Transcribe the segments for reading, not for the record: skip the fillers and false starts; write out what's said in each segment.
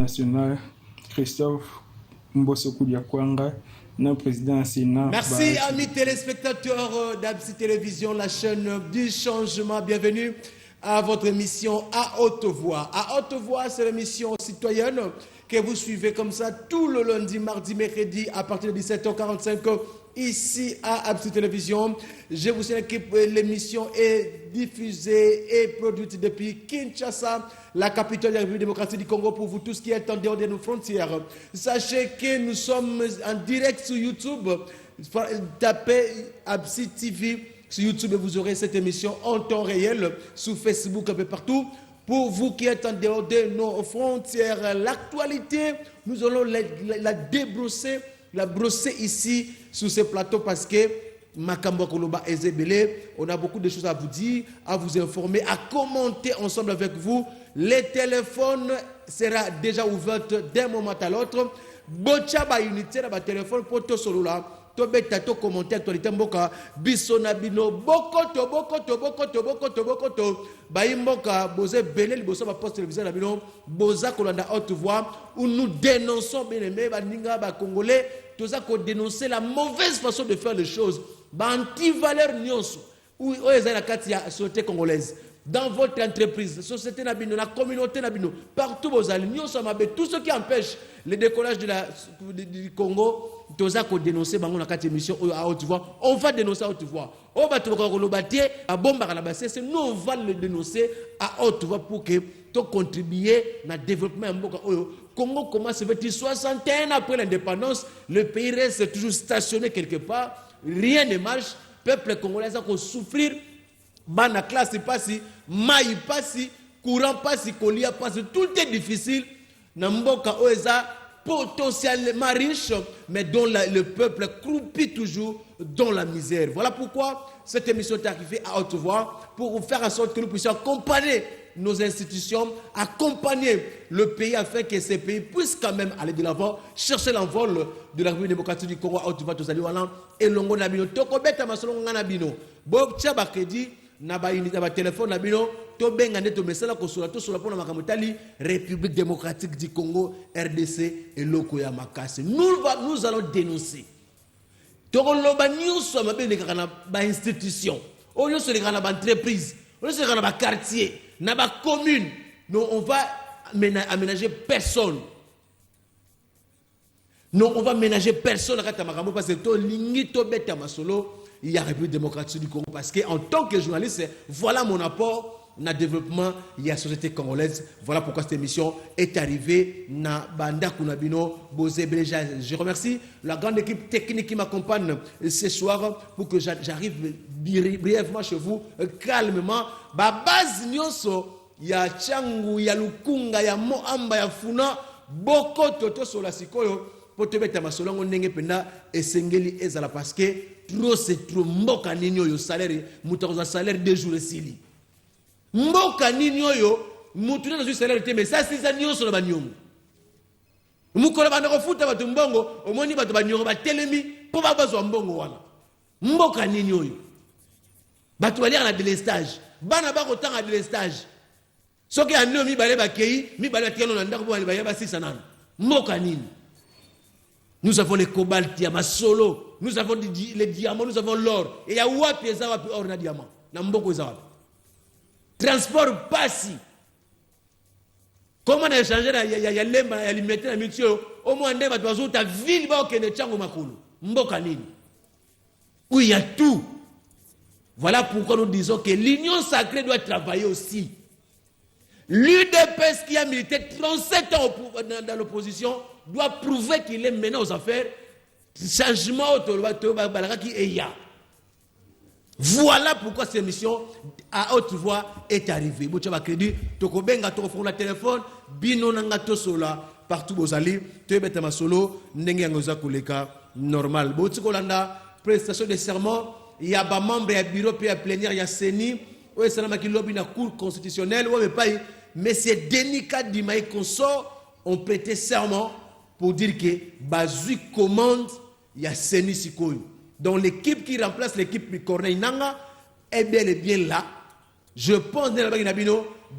national, Christophe Mbosso Koudiakwanga, notre président du Sénat. Merci amis téléspectateurs d'Absi Télévision, la chaîne du changement. Bienvenue à votre émission à haute voix. À haute voix, c'est l'émission citoyenne que vous suivez comme ça tout le lundi, mardi, mercredi à partir de 17h45 ici à Absi Télévision. Je vous signale que l'émission est diffusée et produite depuis Kinshasa, la capitale de la République démocratique du Congo, pour vous tous qui êtes en dehors de nos frontières. Sachez que nous sommes en direct sur YouTube. Tapez Absi TV sur YouTube et vous aurez cette émission en temps réel, sur Facebook, un peu partout. Pour vous qui êtes en dehors de nos frontières, l'actualité, nous allons la débrosser, la brosser ici sur ce plateau parce que Makambo Koloba Ezebele, on a beaucoup de choses à vous dire, à vous informer, à commenter ensemble avec vous. Les téléphones sera déjà ouverts d'un moment à l'autre. Bocha ba unité na ba téléphone pour to solo là. To beta to commenter actualité mboka bisona bino bokoto ba imboka boze belel boso ba poste télévision na bino boza kolanda haute voix où nous dénonçons bien aimé ba ninga ba congolais toza ko dénoncer la mauvaise façon de faire les choses ba anti-valeur nyonso ou ezala na kati ya société congolaise. Dans votre entreprise, société nabino, la communauté nabino, partout vos alliés, tout ce qui empêche le décollage du Congo, toza ko dénoncer bango na kati émission à haute voix. On va dénoncer à haute voix. On va trouver ko lobatie à bomba kana basse, c'est nous on va le dénoncer à haute voix pour que to contribuer na développement mboka oyo. Congo commence à 61 après l'indépendance, le pays reste toujours stationné quelque part, rien ne marche, peuple congolais a souffrir. Bana classe passi, maï passi, courant passi, colia passi, tout est difficile. Namboka oeza potentiellement riche, mais dont le peuple croupit toujours dans la misère. Voilà pourquoi cette émission est arrivée à haute voix pour faire en sorte que nous puissions accompagner nos institutions, accompagner le pays afin que ces pays puissent quand même aller de l'avant, chercher l'envol de la République démocratique du Congo à haute voix, et longo nabino, tokobeta masolongo nabino, bob tchabakedi, na ba unité ba téléphone na bino to benga neto mesala ko sola to sola pona makamotali République démocratique du Congo RDC et loko ya makase nous allons dénoncer to ko loba nyuso mabene kana ba institution o nyuso le kana ba entreprise o nyuso le kana ba quartier na ba commune non on va aménager personne. Non, on va ménager personne à Katamakamo parce que to lingi to beta masolo. Il y a la République démocratique du Congo parce qu'en tant que journaliste, voilà mon apport dans le développement de la société congolaise. Voilà pourquoi cette émission est arrivée na Banda Kunabino, Bozé Béléja. Je remercie la grande équipe technique qui m'accompagne ce soir pour que j'arrive brièvement chez vous, calmement. Ba base nyonso, ya Changu, ya Lukunga, ya Moamba, ya Funa, Boko Toto sur la Sikoyo. Pour te mettre à ma solongo nenge pena esengeli ezala parce que trop c'est trop mboka ninyo yo salaire mutakoza salaire 2 jours sili mboka ninyo yo mutuna na salaire te mais ça c'est ça nyonso na banyongo mukola bana ko futa batu mbongo omoni batu banyongo ba telemi po ba bazwa mbongo wana mboka ninyo yo batu bali na délestage bana ba ko tanga délestage soki ando mi bale ba kei mi bale tiano na ndako bali ba yaba 600 mboka nini. Nous avons les cobalt, diamants solo. Nous avons les diamants, nous avons l'or. Et il y a wapi et zawapi or na diamant. Na mboko zawapi. Transport passi. Comment on a échangé il y a lemba, il y a limité na mitio. Au moins ndeba tuazo ta ville ba okene chango makulu. Mboka nini. Où il y a tout. Voilà pourquoi nous disons que l'union sacrée doit travailler aussi. L'UDPS qui a milité 37 ans dans l'opposition doit prouver qu'il est maintenant aux affaires. Changement qui est là. Voilà pourquoi cette émission à haute voix est arrivée. Bochaba crédit, tokobenga tokofona la téléphone, bino nanga tosola partout bozali, tebeta masolo ndenge ngoza koleka normal. Botikolanda prestation de serment, il y a ba membre ya bureau puis ya plénière ya CENI, ouais salama ki lobby na cour constitutionnelle, ouais mais pas Monsieur Denis Kadimaï consort ont prêté serment pour dire que Bazui commande, il y a Seni Sikoy. Donc l'équipe qui remplace l'équipe Corneille Nanga est bel et bien là. Je pense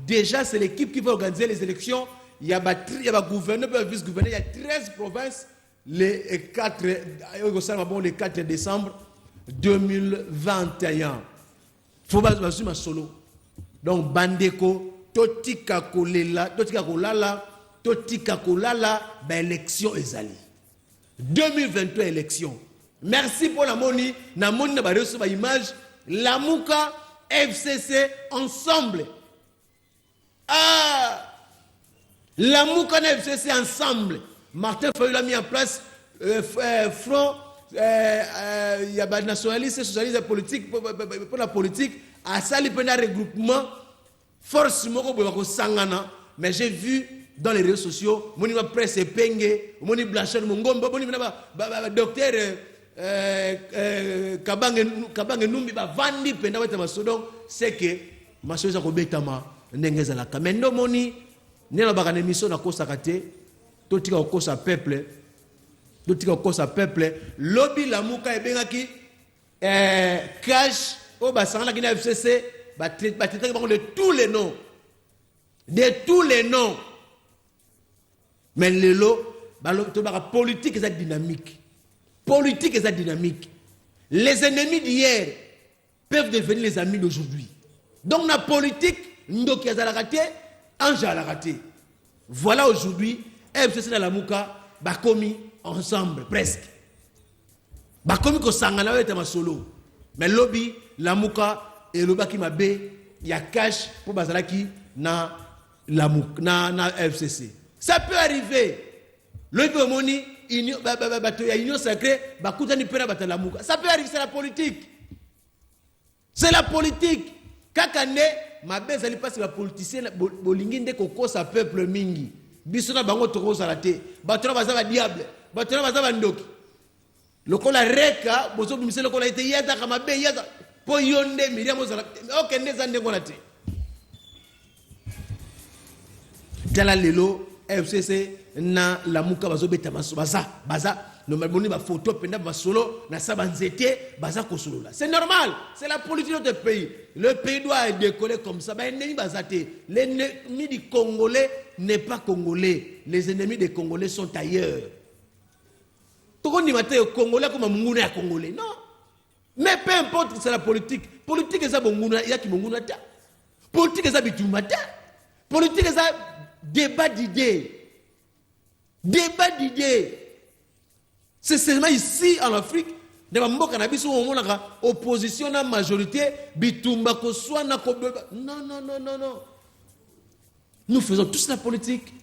déjà c'est l'équipe qui va organiser les élections. il y a gouverneur, vice-gouverneur, il y a 13 provinces le 4 décembre 2021. Faut pas ma solo. Donc bandeko totika kolala, totika kolala, élection ezali. 2023 élection. Merci pour la moni, na moni na ba reçu ba image Lamuka FCC ensemble. Ah, Lamuka na FCC ensemble. Martin Fayulu a mis en place front il y a des nationalistes, socialistes politique pour la politique à sali pena regroupement force moko boyako sangana, mais j'ai vu dans les réseaux sociaux moni ma presse penge moni Blanchard Mongombo moni na docteur Kabange Numbi ba vandi penda weta masodon c'est que masoza ko betama ndengeza la kamendo moni nena bakane mission na kosa kate totika kosa peuple lobby Lamuka ebengaki cash o basangala kina FCC ba traiter de tous les noms mais le lot politique est dynamique les ennemis d'hier peuvent devenir les amis d'aujourd'hui. Donc la politique ndoki azalakate anja alakate. Voilà aujourd'hui FCC na Lamuka bakomi ensemble presque. Bakomi ko sangana wete masolo. Mais lobby Lamuka et lobaki mabe ya cash pour bazalaki na Lamuka na FCC. Ça peut arriver. Le moni union sacrée bakutani pena bata Lamuka. Ça peut arriver, c'est la politique. Kakane mabe zali passe ba politicien bolingi nde kokosa peuple mingi. Biso na bango toko salate. Batona baza ba diable. Batona baza ba ndoki. Lokola reka bozo bimise lokola ite yata kama be yata po yonde miriamo zala. Okende zande ngona te. Tala lelo FCC na Lamuka bazo beta maso baza normalement ba photo penda ba solo na sabanzete baza ko solo là. C'est normal, c'est la politique de notre pays. Le pays doit décoller comme ça. Ba ennemi bazate. L'ennemi du Congolais n'est pas congolais. Les ennemis des Congolais sont ailleurs. Toko ni mate Congolais comme munguna ya Congolais. Non. Mais peu importe, c'est la politique. Politique eza bonguna ya ki munguna ta. Politique eza bitumata. Politique eza débat d'idées. C'est seulement ici en Afrique, dans le cannabis, où on a opposition à la majorité, bitumba ko soit na ko. Non. Nous faisons tous la politique.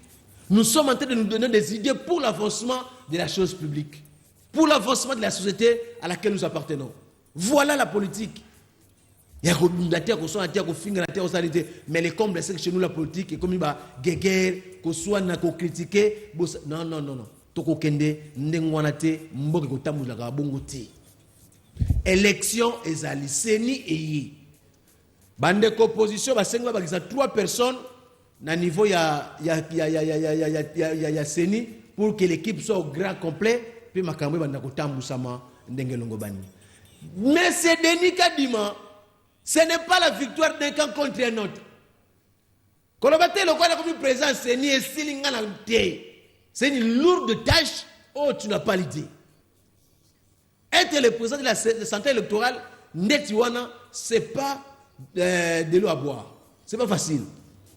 Nous sommes en train de nous donner des idées pour l'avancement de la chose publique, pour l'avancement de la société à laquelle nous appartenons. Voilà la politique. Mais les combles, c'est que chez nous, la politique est comme une guerre, qu'on soit na ko critiquer. Non. Toko kende ndengwanate mboke kotambula bongo ti. Élection ezali seni eyi. Bande opposition basenga bakisa 3 personnes na niveau ya seni pour que l'équipe soit au grand complet puis makambo banda kotambusama ndengelongo bani. Mais c'est Denis Kadima. Ce n'est pas la victoire d'un camp contre un autre. Kolobate le quoi comme président seni et silinga na te. C'est une lourde tâche. Oh, tu n'as pas l'idée. Être le président de la santé électorale, Netiwana, ce n'est pas de l'eau à boire. Ce n'est pas facile.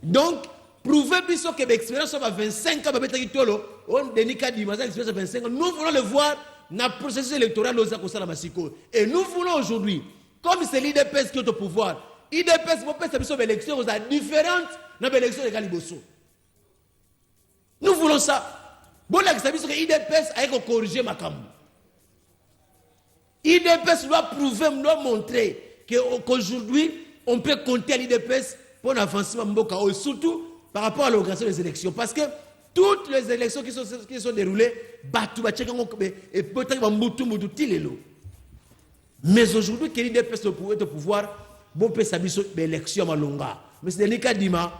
Donc, prouver que l'expérience va 25 ans, on dénica l'expérience de 25 ans. Nous voulons le voir dans le processus électoral et nous voulons aujourd'hui, comme c'est l'IDPS qui est au pouvoir, l'IDPS va faire une élection différente dans l'élection de Galiboso. Nous voulons ça. Bon, là, que l'IDPS a corrigé ma camp. L'IDPS doit prouver, doit montrer qu'aujourd'hui, on peut compter à l'IDPS pour l'avancement Mboka, surtout par rapport à l'organisation des élections. Parce que toutes les élections qui sont déroulées, et peut-être mais aujourd'hui, que l'IDPS est au pouvoir, bon, peut s'habiller l'élection à Longa. Mais c'est le cas d'Ima.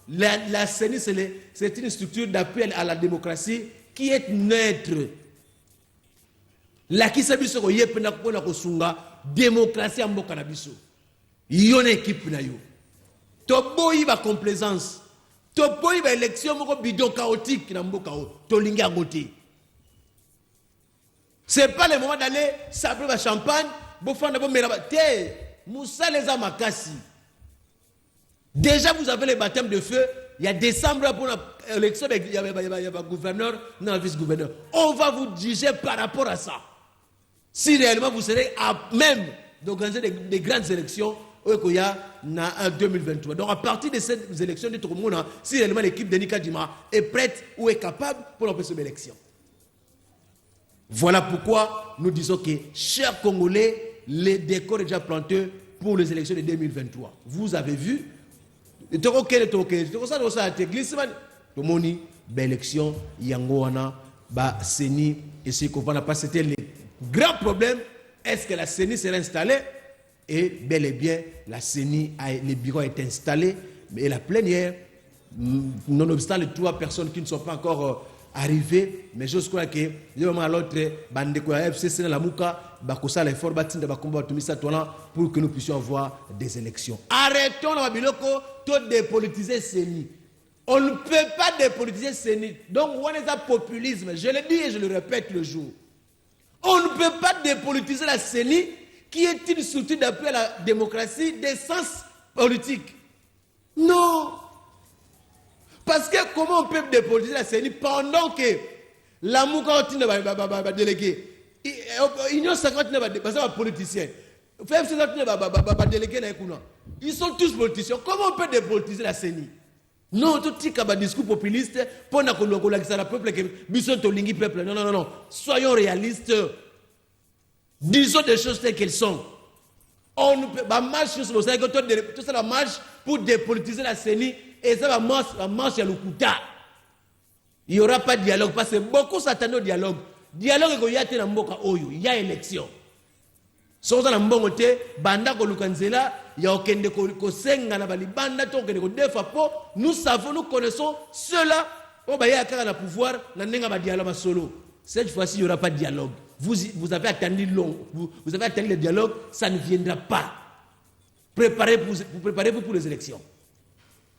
La CENI, c'est une structure d'appui à la démocratie qui est neutre. La qui s'habille sur la démocratie en Bokanabiso. Il y a une équipe. Tobo y va complaisance. Topoyi ba élection moko bidon chaotique na mboka o. Tolingi à côté. C'est pas le moment d'aller sabrer la champagne, bofanda bo meraba. Té, Moussa les amakasi. Déjà vous avez les baptêmes de feu, il y a décembre pour l'élection, il y a gouverneur, non vice-gouverneur. On va vous juger par rapport à ça. Si réellement vous serez à même d'organiser des grandes élections, il y a en 2023. Donc à partir de ces élections, si réellement l'équipe de Nika Dima est prête ou est capable pour l'empêcher cette élection. Voilà pourquoi nous disons que, chers Congolais, les décors sont déjà plantés pour les élections de 2023. Vous avez vu, l'élection, Yangoana, Seni, et ce qu'on va passer. C'était le grand problème. Est-ce que la CENI sera installée? Et bel et bien, la CENI, les bureaux est installé, mais la plénière, nonobstant les 3 personnes qui ne sont pas encore arrivées, mais je crois que l'autre, FCC la Mouka, Bakosa l'effort pour que nous puissions avoir des élections. Arrêtons la Biloko, tout dépolitiser CENI. On ne peut pas dépolitiser CENI. Donc, on est un populisme. Je le dis et je le répète le jour. On ne peut pas dépolitiser la CENI, qui est une structure d'appui à la démocratie d'essence politique. Non. Parce que comment on peut dépolitiser la CENI pendant que la Mouka va déléguer, Union 50 n'est pas politicien, ils sont tous politiciens. Comment on peut dépolitiser la CENI? Non, tout ce qui est discours populiste, pour que le peuple, peuple. Non, non, non. Soyons réalistes. Disons des choses telles qu'elles sont. On ne peut pas marcher sur tout ça, la marche pour dépolitiser la CENI, et ça va marcher à l'Okuta. Il n'y aura pas de dialogue, parce que beaucoup s'attendent au dialogue. Dialogue, il y a élection. Nous savons, nous connaissons ceux-là. Pouvoir, cette fois-ci, il n'y aura pas de dialogue. Vous avez attendu long, vous avez attendu le dialogue, ça ne viendra pas. Préparez-vous pour les élections.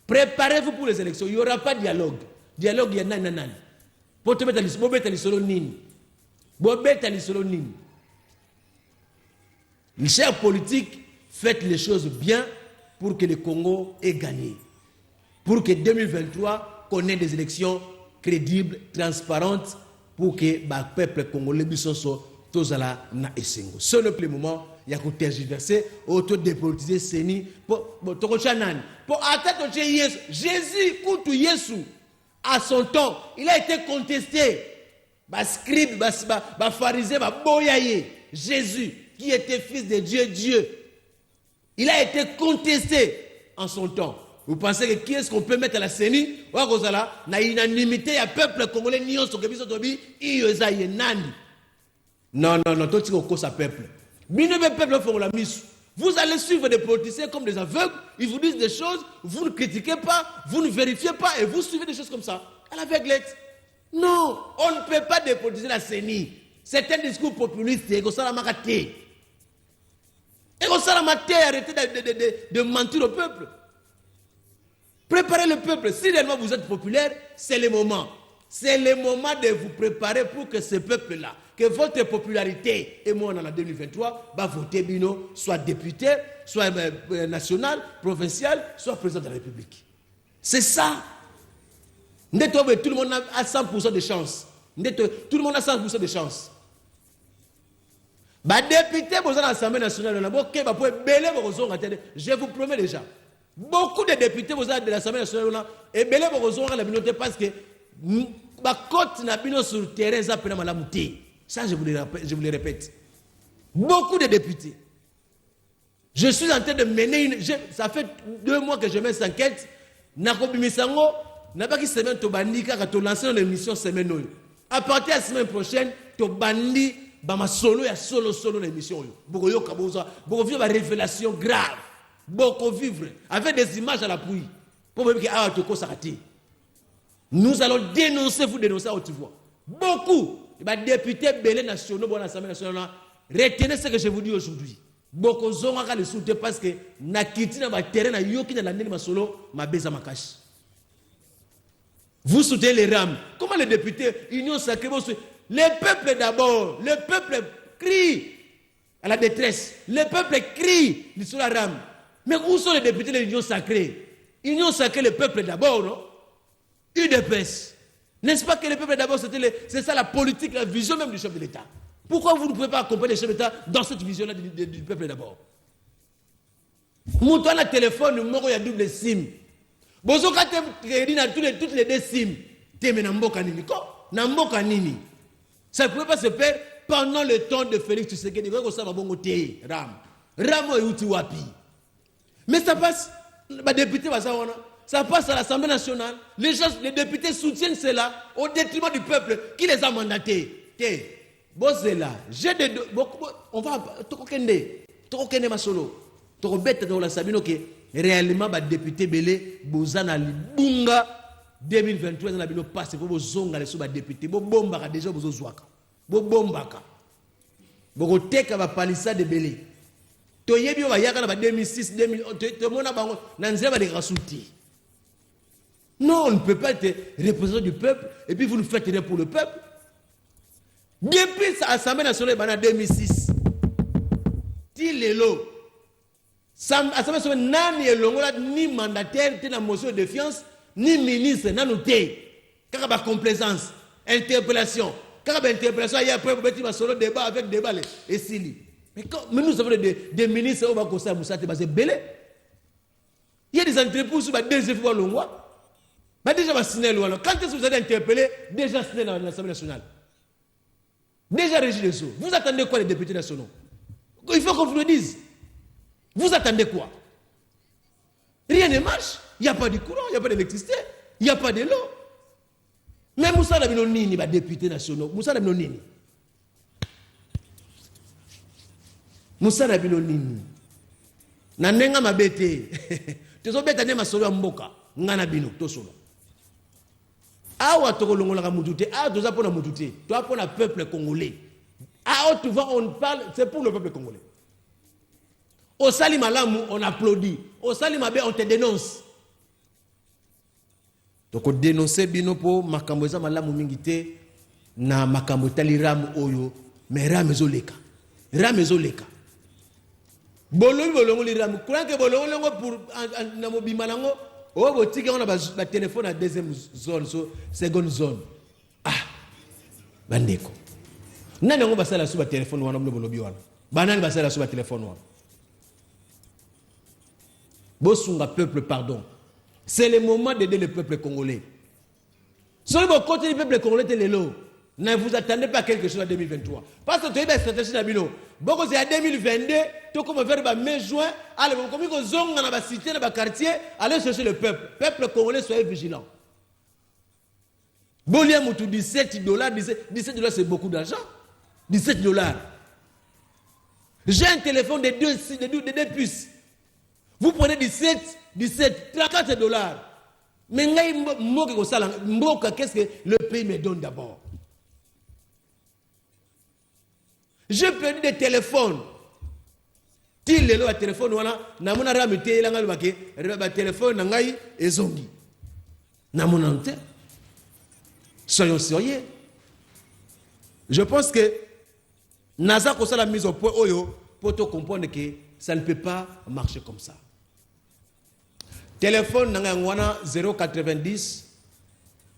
Préparez-vous pour les élections. Il n'y aura pas de dialogue. Dialogue, il y a nan. Pour te mettre à l'isolo. Les chers politiques, faites les choses bien pour que le Congo ait gagné. Pour que 2023 connaisse des élections crédibles, transparentes, pour que le peuple congolais puisse tozala na esengo. Ce n'est plus le moment, il y a que tergiverser, auto-dépolitiser CENI. Pour attendre Jésus, Koutou Yesu, à son temps, il a été contesté. Scribe, pharisé, boyaye. Jésus, qui était fils de Dieu, il a été contesté en son temps. Vous pensez que qui est-ce qu'on peut mettre à la CENI? Na unanimité, il y a peuple congolais, non, tout ce qu'on sa peuple. Vous allez suivre des politiciens comme des aveugles, ils vous disent des choses, vous ne critiquez pas, vous ne vérifiez pas, et vous suivez des choses comme ça, à l'aveuglette. Non, on ne peut pas dépolitiser la CENI. C'est un discours populiste, et ça la maraté. Et ça la maraté, arrêtez de mentir au peuple. Préparez le peuple. Si réellement vous êtes populaire, c'est le moment. C'est le moment de vous préparer pour que ce peuple-là, que votre popularité, et moi en 2023, va voter Bino, soit député, soit national, provincial, soit président de la République. C'est ça. Tout le monde a 100% de chance. Tout le monde a 100% de chance. Député, vous êtes à l'Assemblée nationale, je vous promets déjà. Beaucoup de députés vous avez de l'Assemblée nationale et belé bozonga la communauté parce que ba côte na bino sur le terrain ça pena malamuté. Ça je vous le répète. Beaucoup de députés. Je suis en train de mener ça fait 2 mois que je mets cette enquête na kobimisango na ba ki semaine to bandika ka to lancer une émission semaine oyo. À partir de la semaine prochaine to bandi ba ma solo ya solo na émission oyo. Boko yoka boza boko vivre ba révélation grave. Beaucoup vivre avec des images à l'appui. Nous allons dénoncer, vous dénoncer à haute voix. Beaucoup de députés belés nationaux de l'Assemblée nationale, retenez ce que je vous dis aujourd'hui. Beaucoup ont le soutien parce que na kiti na terrain na yoki na landeli masolo ma beza makashi. Vous soutenez les rames. Comment les députés, Union sacrée, les peuples d'abord, le peuple crie à la détresse. Le peuple crie sur la rame. Mais où sont les députés de l'Union sacrée? Union sacrée, le peuple d'abord, non? UDPS. N'est-ce pas que le peuple d'abord, c'est ça la politique, la vision même du chef de l'État? Pourquoi vous ne pouvez pas accompagner le chef de l'État dans cette vision-là du peuple d'abord? Mouton a téléphone, il y a double SIM. Bozo ka toutes les deux SIM. Teme na mboka nini ko? Na mboka nini? Ça ne pouvait pas se faire pendant le temps de Félix Tshisekedi. Ram et Uti Wapi. Mais ça passe, ça passe à l'Assemblée nationale. Les députés soutiennent cela au détriment du peuple qui les a mandatés. On va Tokokende Masolo. Tokobete dans la Sabino qui réellement les députés belé bozana libunga 2023 na bino passe pour bozonga les sous députés bo bombaka déjà bozozwaka bo bombaka boko teka ba palissade belé to yebi ba yaka na 2006 2000 to mona bango na nzela ba de rasuti. Non, on ne peut pas être représentant du peuple et puis vous ne faites rien pour le peuple. Depuis l'Assemblée nationale en 2006 Tilelo Assemblée nationale nani elongola ni mandataire te na motion de défiance ni ministre nanu te kaka ba complaisance interpellation kaka ba interpellation hier après petit ba solo débat avec débat et sili mais nous avons des ministres au ba kosa musate ba c'est belé. Il y a des entreprises qui ba déjà fois longwa ba déjà ba signer loi. Quand est-ce que vous allez interpeller déjà signé dans l'Assemblée nationale déjà régi les eaux? Vous attendez quoi les députés nationaux? Il faut qu'on vous le dise. Vous attendez quoi? Rien ne marche. Il n'y a pas de courant, il n'y a pas d'électricité, il n'y a pas de l'eau. Mais Moussa Nabino Nini, député national. Moussa Nabino Nini. Moussa Nabino Nini. Nanenga mabete. Tezo beta ne masolo ya mboka. Ngana bino, tosolo. Awa toko longola ka mutute. Ah, toza pona mutute. Toi pona peuple congolais. Ah, tu vois, on parle, c'est pour le peuple congolais. Au Sali Malamu, on applaudit. Au Sali Mabé, on te dénonce. Donc, on dénonce Binopo, Makamboza Malamu Mingite, na Makambo Tali Ram Oyo, mais Ram Ezoleka. Ram Ezoleka. Bolongo Bolongo li Ram. Quand que Bolongo pour Namobi Malango, oh, botike on a ba téléphone à deuxième zone, seconde zone. Ah, bandeko. Nani on va sala sur téléphone wana mlo bolobi wana. Banani ba sala sur téléphone wana. Bosunga peuple, pardon. C'est le moment d'aider le peuple congolais. Si vous continuez le peuple congolais, ne vous attendez pas à quelque chose en 2023. Parce que tu as une stratégie d'abino. Bon, c'est en 2022, tu vas faire mai juin, allez, vous commis que zone dans la cité, dans le quartier, allez chercher le peuple. Peuple congolais, soyez vigilants. Bolia Moutou, $17, 17 c'est beaucoup d'argent. $17. J'ai un téléphone de deux puces. Vous prenez 17, 34 $. Mais qu'est-ce que le pays me donne d'abord? J'ai perdu des téléphones. Til le téléphone wana na mona ramite la ngal bake reba téléphone ngai ezongi. Na mona nte. Soyons sérieux. Je pense que Naza ko la mise au point oyo pour te comprendre que ça ne peut pas marcher comme ça. Téléphone nangwana 090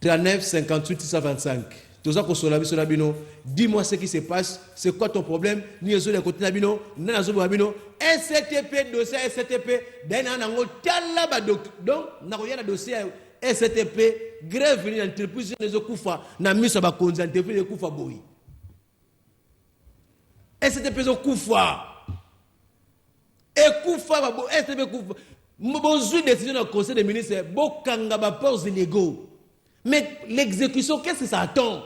39 58 625. Dis-moi ce qui se passe, c'est quoi ton problème? Ni les autres côté nabino, nazo babino, STP dossier STP, donc na dossier STP, grève ni entreprise les okufa na miso ba konza entreprise okufa boy. STP zo kufa. Ekufa ba STP kufa. Bonjour décision du conseil des ministres, bokanga ba pose illégaux. Mais l'exécution, qu'est-ce que ça attend?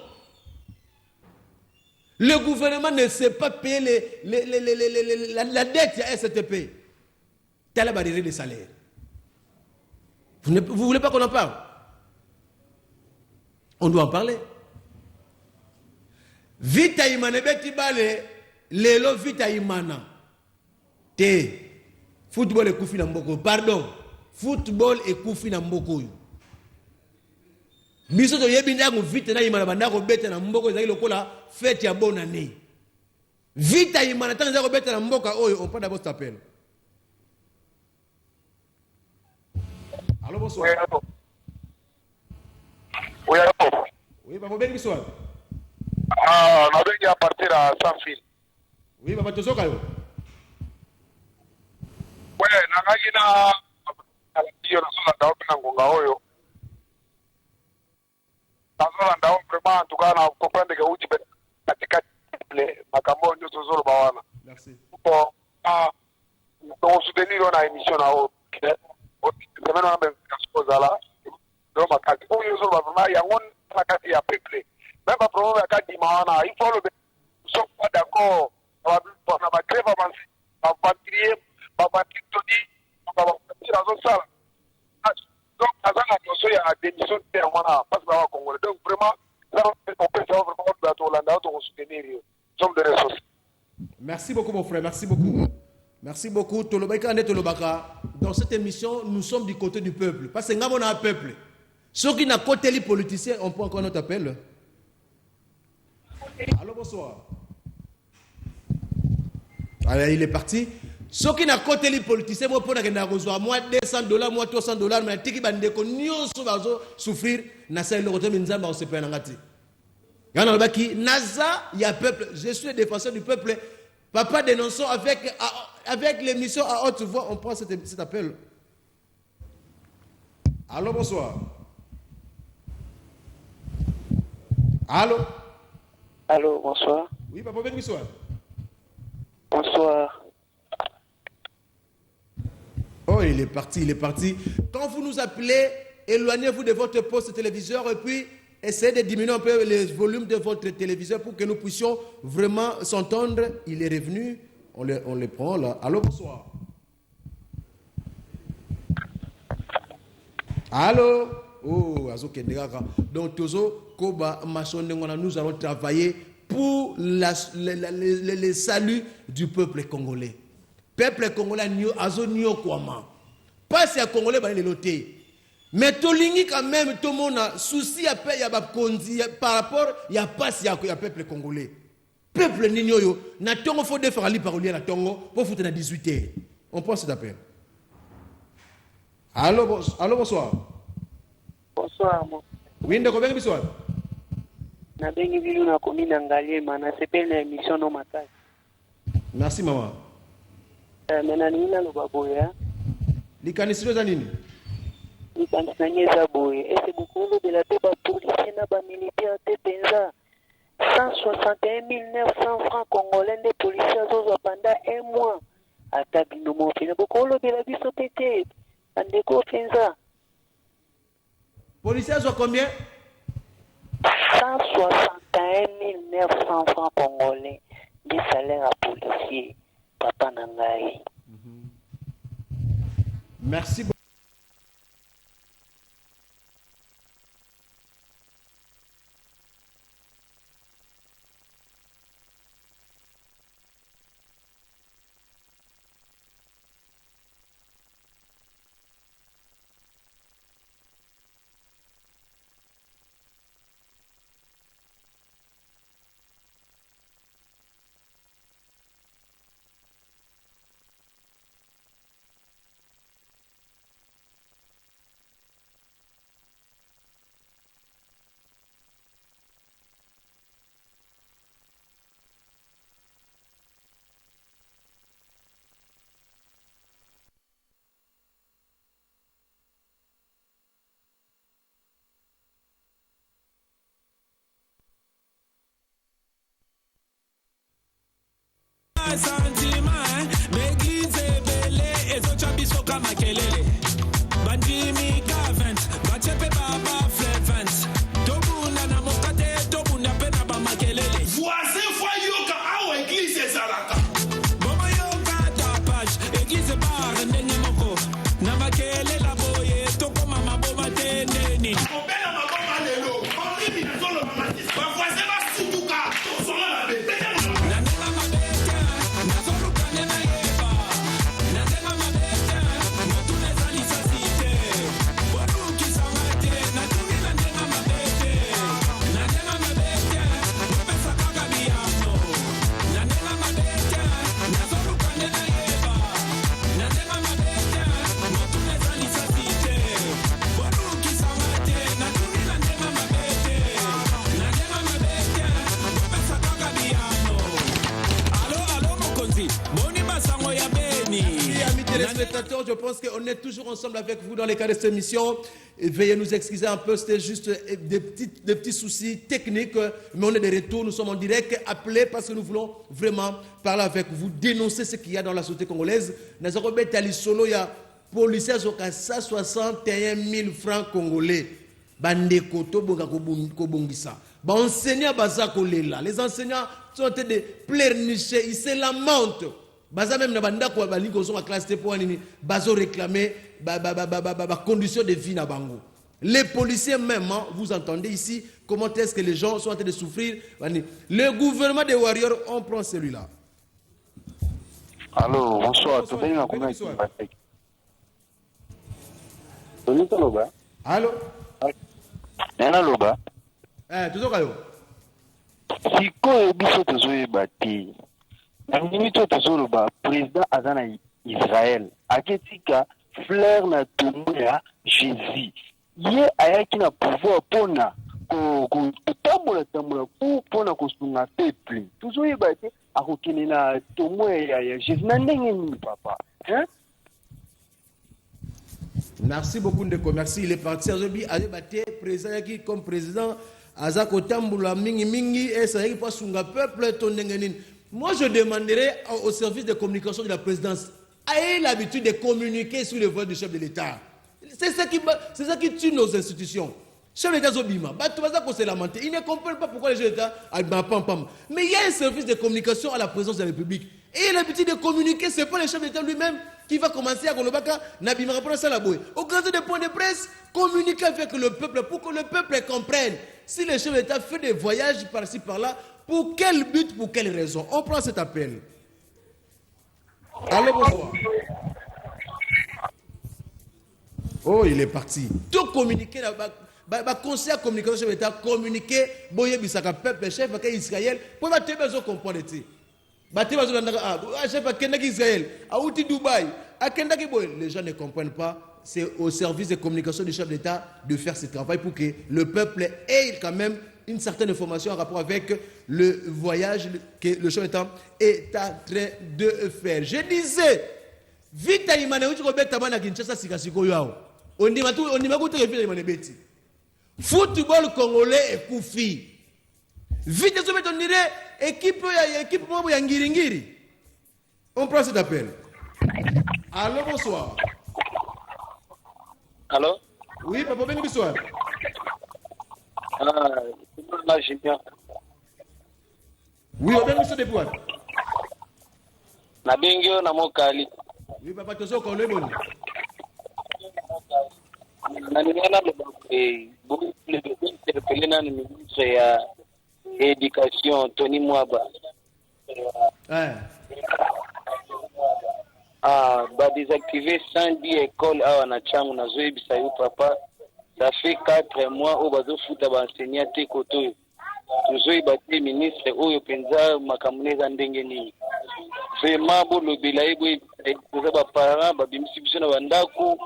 Le gouvernement ne sait pas payer la dette à STP. T'as la barrière des salaires. Vous ne voulez pas qu'on en parle? On doit en parler. Vita imane beti bale, lelo vita imana. Te, football et koufi na mboko. Pardon, football et koufi na mboko. biso to yebi ndango vite na imana bandako beta na mboko ezali lokola fête ya bonne année vite imana tanza ko beta na mboka oyo on peut d'abord t'appeler. Allô, bonsoir. Oui, allô. Oui, papa, bonsoir. Ah, on a bien à partir à Sans-Fil. Oui, papa, tu sais quoi? Oui, na radio na sola ndao pena ngonga oyo. Na sola ndao vraiment en tout cas na comprendre que uti katika le makambo ndio tozolo bawana. Merci. Bon, on soutenir na émission na o. Quand même on a bien chose là. Donc makati ko yo sola vraiment ya ngon makati ya peuple. Même pas problème ya kati mawana, il faut le sont pas d'accord. On va grève avancer. On va trier, on va todi, on va partir dans ça. Donc, ça va nous y a démission de terre, parce que va Congo. Donc, vraiment, là, on peut savoir vraiment que l'Hollande on soutenir. Somme de ressources. Merci beaucoup, mon frère. Merci beaucoup. Merci beaucoup. Tolobaka et Tolobaka. Dans cette émission, nous sommes du côté du peuple. Parce que nous avons un peuple. Ceux qui n'ont pas côté les politiciens, on peut encore notre appel. Allô, bonsoir. Allez, il est parti. Ceux qui n'ont pas côté les politiciens, moi, pour que moi, $200, moi, $300, mais tiki bande ko nyonso bazo souffrir, na sa le côté minzamba on se paye ngati. Yana baki naza ya peuple, je suis le défenseur du peuple. Papa dénonçons avec l'émission à haute voix, on prend cet appel. Allô, bonsoir. Allô. Allô, bonsoir. Oui, papa, bonsoir. Bonsoir. Oh, il est parti, il est parti. Quand vous nous appelez, éloignez-vous de votre poste téléviseur et puis essayez de diminuer un peu le volume de votre téléviseur pour que nous puissions vraiment s'entendre. Il est revenu, on le prend là. Allô, bonsoir. Allô. Oh, donc Tozo, Koba, Machondengona, nous allons travailler pour le salut du peuple congolais. Peuple congolais, azo nyo kwama. Pas si à Congolais, bah, il est noté. Mais tolingi quand même, tout le monde a souci à payer par rapport, il n'y a pas si à peuple congolais. Peuple n'ignoyo, na tongo faut défendre ali parolier na tongo pour foutre na 18h. On prend cet appel. Allô, bonsoir. Bonsoir, mon. Oui, ndeko bengi biswa. Na bengi bilu na komi na Ngaliema na sepele na émission no makasi. Merci maman. Mena nina loba boya. Likanisiro za nini? Likanisiro nyeza boye. Ese bukulu de la teba policier na ba militaire te penza. 161 900 francs congolais de policiers zozo pendant un mois. Ata bino mo fina bukulu de la biso tete. Andeko penza. Policiers sont combien? 161 900 francs congolais de salaire à policier. Papa Nangaï. Merci beaucoup. Sentiment, l'église est belle, et so chabiso kama kelele. Bandimi Gavent, Bachepe Baba Flevent. Tobuna na mokate, tobuna pena ba makelele. Voisin foyoka awa église ezalaka. Bomo yoka tapage, église bar ndenge moko. Na makele la boye, toko mama boma teneni. Obela maboma lelo, orimi na zolo mama. Ba voisin ba sutuka, solo la bete. Na nela mabete, na zolo téléspectateurs, je pense qu'on est toujours ensemble avec vous dans les cas de cette émission. Et veuillez nous excuser un peu, c'était juste des petits soucis techniques, mais on est de retour, nous sommes en direct, appelés parce que nous voulons vraiment parler avec vous, dénoncer ce qu'il y a dans la société congolaise. Nous avons il y a policiers qui ont 161 000 francs congolais. Bandeko to bonga ko bongisa. Ba enseignants baza kolela. Les enseignants sont en train de pleurnicher, ils se lamentent. Baza même na banda ko ba lingo so classe te pour nini bazo réclamer conditions de vie na bango. Les policiers même, hein, vous entendez ici comment est-ce que les gens sont en train de souffrir. Le gouvernement des warriors, on prend celui-là. Allô, bonsoir. Allô? Loba. Toujours allô? Sikoyo biso tozoyeba te. Nini to tozoloba président azana Israël aketika fleur na tombe ya Jésus. Ye ayaki na pouvoir pona kotambola pona kosunga peuple. Tozoyeba te akokene na tombe ya Jésus na ndenge nini papa? Hein? Merci beaucoup Ndeko, merci. Il est parti à Zobi, à débattre, président qui comme président, Azako Tamboula Mingi Mingi, et ça y est, pas sunga peuple, ton nengenin. Moi, je demanderais au service de communication de la présidence, ayez l'habitude de communiquer sur le vote du chef de l'État. C'est ça qui tue nos institutions. Chef de l'État Zobima, ils ne comprennent pas pourquoi les chefs de l'État, mais il y a un service de communication à la présidence de la République. Et il a l'habitude de communiquer, ce n'est pas le chef d'État lui-même qui va commencer à Kolobaka, Nabima Rapona Salaboué. Au grand des points de presse, communiquer avec le peuple pour que le peuple comprenne. Si le chef d'État fait des voyages par-ci par-là, pour quel but, pour quelle raison? On prend cet appel. Allô, bonsoir. Oh, il est parti. Tout communiquer là-bas. Conseil à communication chef d'État, communiquer, boye bisaka peuple, chef Israël, pour que tu aies comprendre. Les gens ne comprennent pas. C'est au service de communication du chef d'État de faire ce travail pour que le peuple ait quand même une certaine information en rapport avec le voyage que le chef d'État est en train de faire. Je disais, vite à Imane, football congolais est koufi. Vite, on dirait équipe ya Ngiri. On prend cet appel. Allô, bonsoir. Allô? Oui, papa, bonsoir. Là, j'ai bien. Oui, on vient de pouvoir. Na bingyo na mokali. Oui, papa, tu sais qu'on est bon. Naniona le interpellé na ministre ya éducation Tony Mwaba. Ba désactiver 110 écoles à Wanachangu na zoe bisayo papa. Ça fait 4 mois au bazo futa ba enseignant te koto. Zoe bati ministre oyo penza makamuneza ndenge ni. Vraiment bo lobela ebo za ba parents ba bimisi biso na bandako.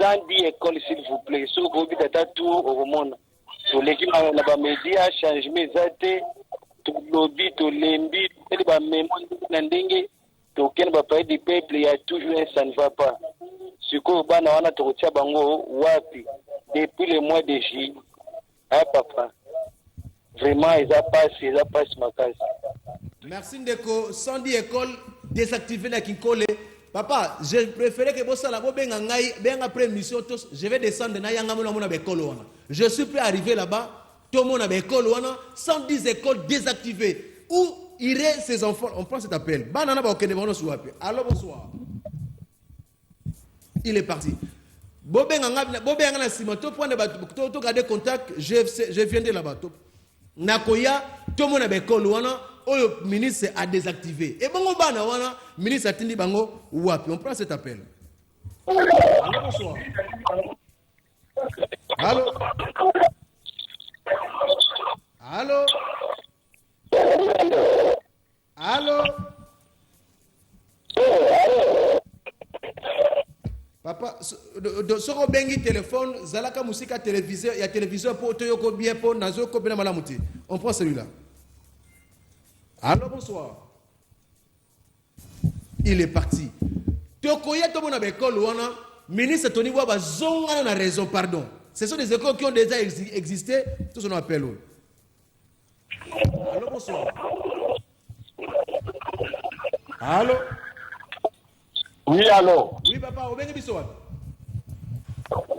110 écoles s'il vous plaît. So ko bi tata tout au monde. So l'équipe na ba média changement zate to lobby to lembi to ba mémoire na ndenge to ken ba pays du peuple il y a toujours un ça ne va pas. Siko bana wana to tia bango wapi depuis le mois de juillet. Ah papa. Vraiment ils a passé ma case. Merci Ndeko, 110 écoles désactivées na Kinkole. Papa, je préférais que Bossa la benga ngai benga après mission tous, je vais descendre na yanga mona bekolo wana. Je suis prêt à arriver là-bas, tout le monde a bekolo wana, 110 écoles désactivées. Où iraient ces enfants? On prend cet appel. Banana ba okene bono suwapi. Allô, bonsoir. Il est parti. Bobenga na sima to prendre to garder contact, je viens de là-bas. Nakoya, tout le monde a bekolo wana. Le ministre a désactivé. Et bon, le ministre a dit bango wapi. On prend cet appel. Allô, bonsoir. Allô. Allô. Allô. Papa, soko bengi téléphone, zalaka musika téléviseur, il y a téléviseur pour toyoko bien pour nazo ko bena malamuti. On prend celui-là. Allô, bonsoir. Il est parti. tokoya to mona bekolo wana ministre Tony Bois bazonga na raison pardon. Ce sont des écoles qui ont déjà existé, tout ce qu'on appelle. Allô, bonsoir. Allô? Oui, allô? Oui, papa, au bengi biso.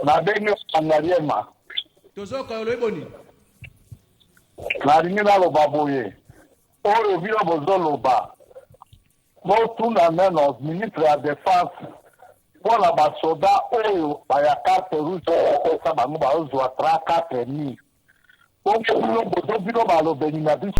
Na bengi Sangariema. Tozo ka lo eboni. Na ringi na loba boye. Oyo vila bozoloba. Mo tuna neno ministre ya défense. Pour ba soda oyo ba ya carte rouge esa bango ba ozwa 3-4 000. Donc, nous avons besoin de